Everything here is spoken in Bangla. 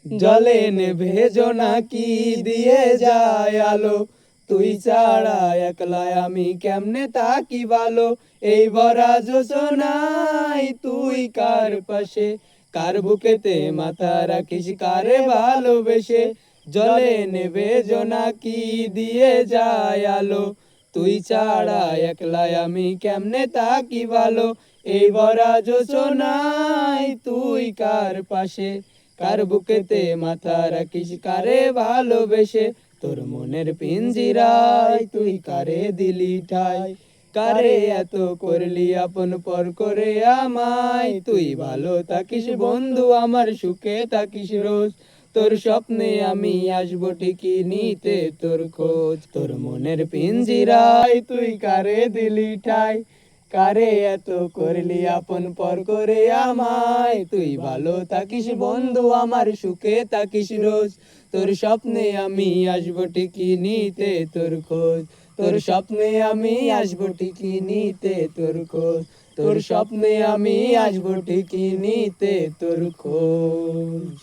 জলে নেভে জোনাকি দিয়ে যায় আলো, তুই ছাড়া একলা আমি কেমনে থাকি ভালো। এই ভরা যোজনায় তুই কার পাশে, কার বুকেতে মাথা রাখিস কারে ভালোবেসে। জলে নেভে জোনাকি দিয়ে যায় আলো, তুই ছাড়া একলা আমি কেমনে থাকি ভালো। এই ভরা যোজনায় তুই কার পাশে, কার বুকেতে মাথা রাখিস কারে ভালোবেসে। তোর মনের পিঞ্জিরায় তুই কারে দিলি ঠাই, কারে এত করলি আপন পর করে আমায়। তুই ভালো থাকিস বন্ধু আমার, সুখে থাকিস রোজ, তোর স্বপ্নে আমি আসবো ঠিকই নিতে তোর খোঁজ। তোর মনের পিঞ্জিরায় তুই কারে দিলি ঠাই, কারে এত করলি আপন পর করে আমায়। তুই ভালো থাকিস বন্ধু আমার, সুখে থাকিস রোজ, তোর স্বপ্নে আমি আসবো ঠিকই নিতে তোর খোঁজ। তোর স্বপ্নে আমি আসবো ঠিকই নিতে তোর খোঁজ, তোর স্বপ্নে আমি আসবো ঠিকই নিতে তোর খোঁজ।